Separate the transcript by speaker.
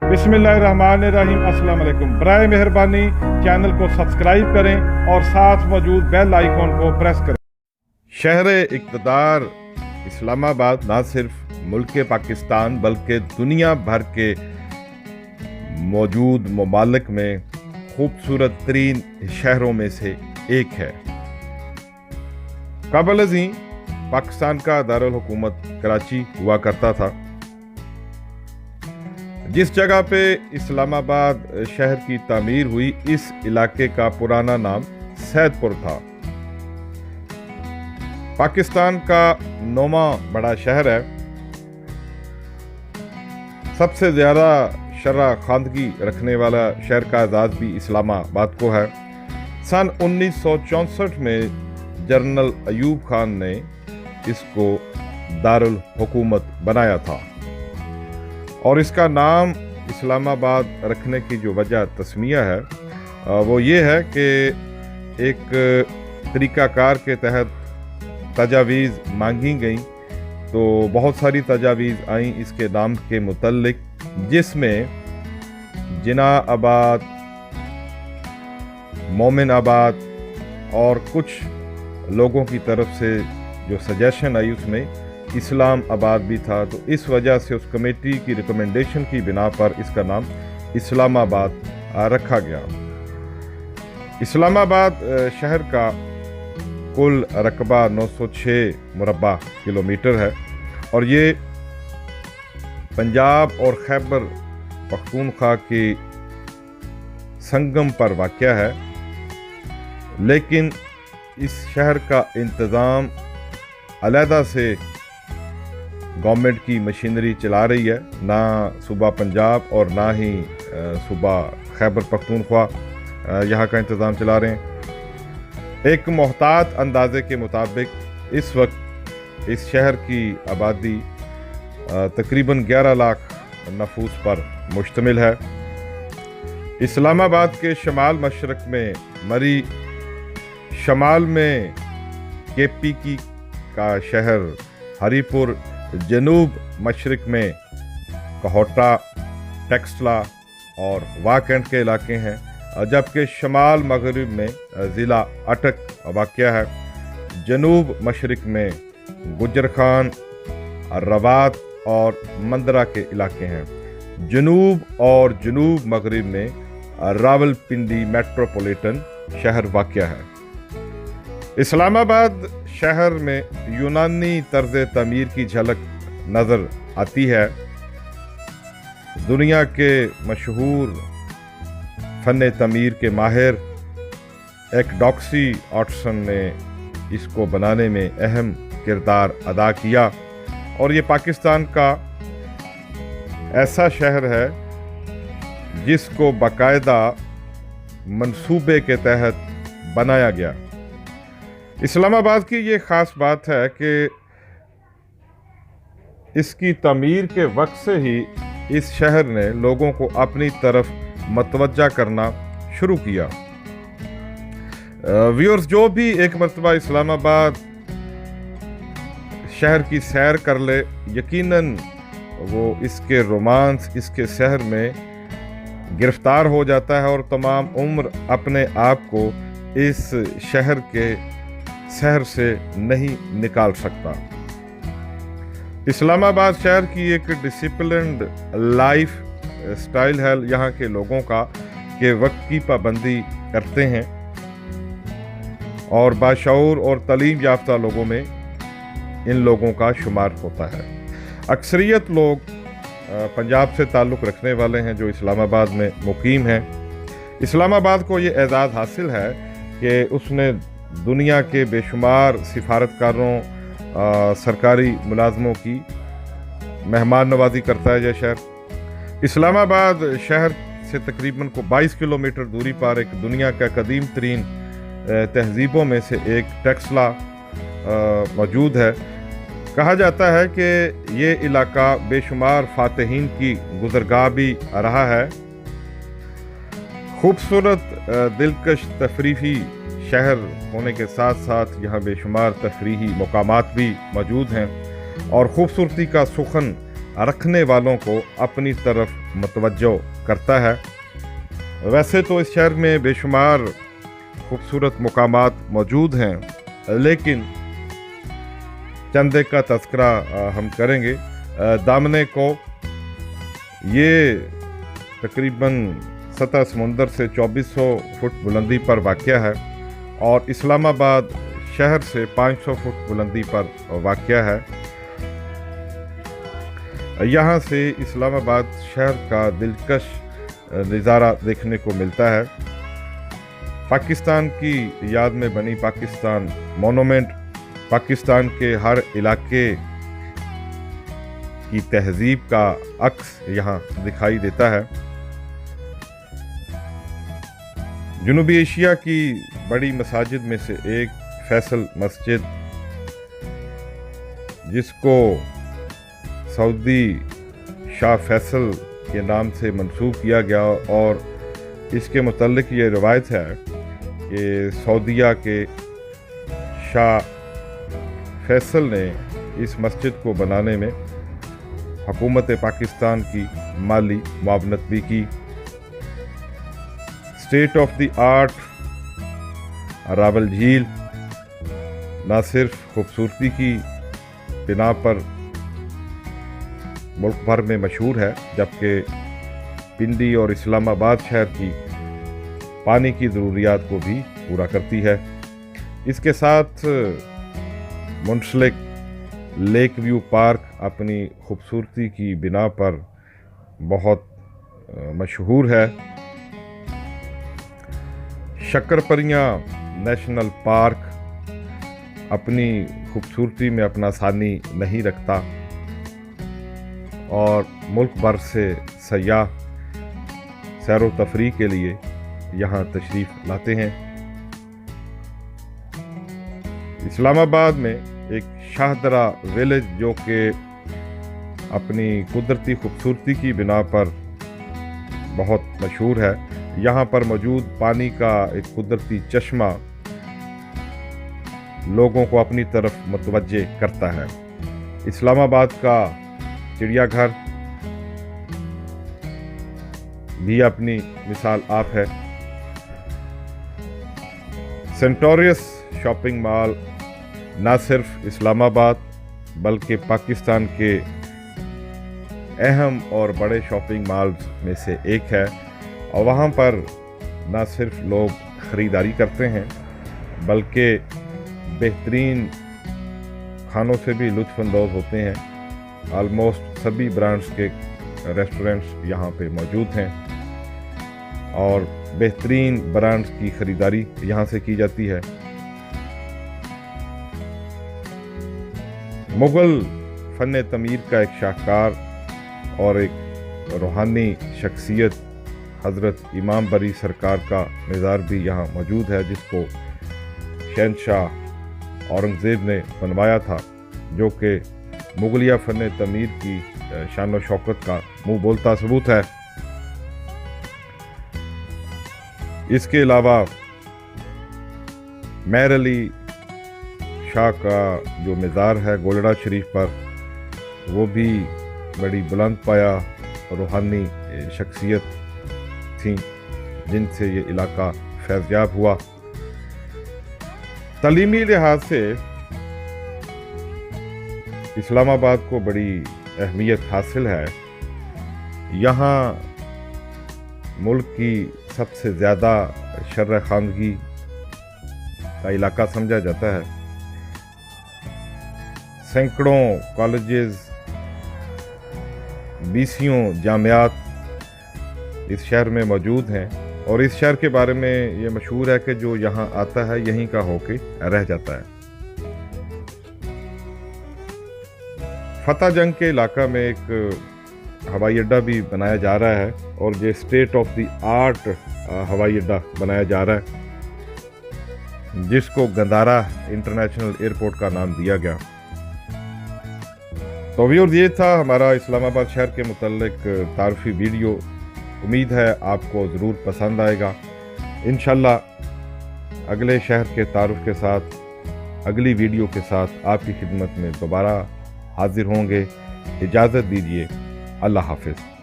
Speaker 1: बिस्मिल्लाहिर्रहमानिर्रहीम। अस्सलाम वालेकुम। बराए मेहरबानी चैनल को सब्सक्राइब करें और साथ मौजूद बेल आइकॉन को प्रेस करें। शहर इक़्तिदार इस्लामाबाद ना सिर्फ मुल्क पाकिस्तान बल्कि दुनिया भर के मौजूद ममालिक में खूबसूरत तरीन शहरों में से एक है। क़ब्ल अज़ीं पाकिस्तान का दारुल हुकूमत कराची हुआ करता था। जिस जगह पे इस्लामाबाद शहर की तामीर हुई, इस इलाके का पुराना नाम सैदपुर था। पाकिस्तान का 9वां बड़ा शहर है। सबसे ज़्यादा शरह खानदगी रखने वाला शहर का एजाज़ भी इस्लामाबाद को है। सन 1964 में जनरल अयूब खान ने इसको दारुल हुकूमत बनाया था और इसका नाम इस्लामाबाद रखने की जो वजह तस्मिया है वो ये है कि एक तरीक़ाकार के तहत तजावीज़ मांगी गई तो बहुत सारी तजावीज़ आईं इसके नाम के मुतल्लिक, जिसमें जिना आबाद, मोमिन आबाद और कुछ लोगों की तरफ से जो सजेशन आई उसमें इस्लाम आबाद भी था। तो इस वजह से उस कमेटी की रिकमेंडेशन की बिना पर इसका नाम इस्लामाबाद रखा गया। इस्लामाबाद शहर का कुल रकबा 906 मुरब्बा किलोमीटर है और ये पंजाब और खैबर पख्तूनख्वा के संगम पर वाक़या है, लेकिन इस शहर का इंतज़ाम अलहदा से गवर्नमेंट की मशीनरी चला रही है। ना सूबा पंजाब और ना ही सूबा खैबर पख्तूनख्वा यहाँ का इंतज़ाम चला रहे हैं। एक मोहतात अंदाजे के मुताबिक इस वक्त इस शहर की आबादी तकरीबन 11 लाख नफूस पर मुश्तमिल है। इस्लामाबाद के शमाल मशरक में मरी, शमाल में केपी का शहर हरीपुर, जनूब मशरक में कहोटा, टेक्सला और वाकंड के इलाके हैं, जबकि शमाल मगरिब में ज़िला अटक वाक़या है। जनूब मशरक में गुजर खान, रवात और मंदरा के इलाके हैं। जनूब और जनूब मगरिब में रावलपिंडी मेट्रोपॉलिटन शहर वाक़या है। इस्लामाबाद शहर में यूनानी तर्ज़ तमीर की झलक नज़र आती है। दुनिया के मशहूर फ़न तमीर के माहिर एक्डॉक्सी ऑटसन ने इसको बनाने में अहम किरदार अदा किया और ये पाकिस्तान का ऐसा शहर है जिसको बाकायदा मंसूबे के तहत बनाया गया। इस्लामाबाद की ये ख़ास बात है कि इसकी तमीर के वक्त से ही इस शहर ने लोगों को अपनी तरफ मतवज्जा करना शुरू किया। व्यूअर्स, जो भी एक मरतबा इस्लामाबाद शहर की सैर कर ले, यकीनन वो इसके रोमांस, इसके शहर में गिरफ्तार हो जाता है और तमाम उम्र अपने आप को इस शहर के शहर से नहीं निकाल सकता। इस्लामाबाद शहर की एक डिसिप्लिन्ड लाइफ स्टाइल है यहाँ के लोगों का, कि वक्त की पाबंदी करते हैं और बाशऊर और तालीम याफ्ता लोगों में इन लोगों का शुमार होता है। अक्सरियत लोग पंजाब से ताल्लुक़ रखने वाले हैं जो इस्लामाबाद में मुकीम हैं। इस्लामाबाद को ये एजाज़ हासिल है कि उसने दुनिया के बेशुमार सिफारतकारों, सरकारी मुलाजमों की मेहमान नवाजी करता है। यह शहर इस्लामाबाद शहर से तकरीबन 22 किलोमीटर दूरी पर एक दुनिया का कदीम तरीन तहजीबों में से एक टेक्सला मौजूद है। कहा जाता है कि ये इलाका बेशुमार फातहीन की गुज़रगाह भी रहा है। खूबसूरत दिलकश तफरीही शहर होने के साथ साथ यहाँ बेशुमार तफरीही मकामात भी मौजूद हैं और ख़ूबसूरती का सुखन रखने वालों को अपनी तरफ मतवज्जो करता है। वैसे तो इस शहर में बेशुमार खूबसूरत मकामात मौजूद हैं, लेकिन चंद एक का तस्करा हम करेंगे। दामने को ये तकरीबन सतह समुंदर से 2400 फुट बुलंदी पर वाक़या है और इस्लामाबाद शहर से 500 फुट बुलंदी पर वाक़या है। यहाँ से इस्लामाबाद शहर का दिलकश नज़ारा देखने को मिलता है। पाकिस्तान की याद में बनी पाकिस्तान मोनूमेंट पाकिस्तान के हर इलाके की तहजीब का अक्स यहाँ दिखाई देता है। जनूबी एशिया की बड़ी मसाजिद में से एक फैसल मस्जिद, जिसको सऊदी शाह फैसल के नाम से मंसूब किया गया, और इसके मुतल्लिक ये रवायत है कि सऊदीया के शाह फैसल ने इस मस्जिद को बनाने में हुकूमत पाकिस्तान की माली मुआवनत भी की। State of the art Rawal झील न सिर्फ खूबसूरती की बिना पर मुल्क भर में मशहूर है, जबकि पिंडी और इस्लामाबाद शहर की पानी की ज़रूरियात को भी पूरा करती है। इसके साथ मुंसलिक लेक व्यू पार्क अपनी खूबसूरती की बिना पर बहुत मशहूर है। शक्करपरियां नेशनल पार्क अपनी खूबसूरती में अपना सानी नहीं रखता और मुल्क भर से सयाह सैर व तफरीह के लिए यहाँ तशरीफ़ लाते हैं। इस्लामाबाद में एक शाहदरा विलेज, जो कि अपनी कुदरती खूबसूरती की बिना पर बहुत मशहूर है, यहाँ पर मौजूद पानी का एक कुदरती चश्मा लोगों को अपनी तरफ मुतवज्जे करता है। इस्लामाबाद का चिड़ियाघर भी अपनी मिसाल आप है। सेंटोरियस शॉपिंग मॉल न सिर्फ इस्लामाबाद बल्कि पाकिस्तान के अहम और बड़े शॉपिंग मॉल्स में से एक है, और वहाँ पर न सिर्फ लोग ख़रीदारी करते हैं बल्कि बेहतरीन खानों से भी लुत्फ़अंदोज़ होते हैं। ऑलमोस्ट सभी ब्रांड्स के रेस्टोरेंट्स यहाँ पे मौजूद हैं और बेहतरीन ब्रांड्स की ख़रीदारी यहाँ से की जाती है। मुग़ल फ़न तमीर का एक शाहकार और एक रूहानी शख्सियत हज़रत इमाम बरी सरकार का मज़ार भी यहाँ मौजूद है, जिसको शहंशाह औरंगज़ेब ने बनवाया था, जो कि मुग़लिया फ़न तमीर की शान व शौकत का मुँह बोलता सबूत है। इसके अलावा मेहर अली शाह का जो मज़ार है गोलड़ा शरीफ पर, वो भी बड़ी बुलंद पाया रूहानी शख्सियत थी, जिनसे ये इलाका फैज़याब हुआ। तालीमी लिहाज से इस्लामाबाद को बड़ी अहमियत हासिल है। यहाँ मुल्क की सबसे ज़्यादा शर्र ख़ानगी का इलाका समझा जाता है। सैकड़ों कॉलेजेस, बीसियों जामियात इस शहर में मौजूद हैं, और इस शहर के बारे में ये मशहूर है कि जो यहाँ आता है यहीं का होके रह जाता है। फतेह जंग के इलाका में एक हवाई अड्डा भी बनाया जा रहा है, और ये स्टेट ऑफ द आर्ट हवाई अड्डा बनाया जा रहा है, जिसको गंदारा इंटरनेशनल एयरपोर्ट का नाम दिया गया। तो व्यूअर्स, ये था हमारा इस्लामाबाद शहर के मुतल्लिक तारीफ़ी वीडियो। उम्मीद है आपको ज़रूर पसंद आएगा। इंशाल्लाह अगले शहर के तारुफ के साथ, अगली वीडियो के साथ आपकी खिदमत में दोबारा हाजिर होंगे। اجازت دیجیے، اللہ حافظ۔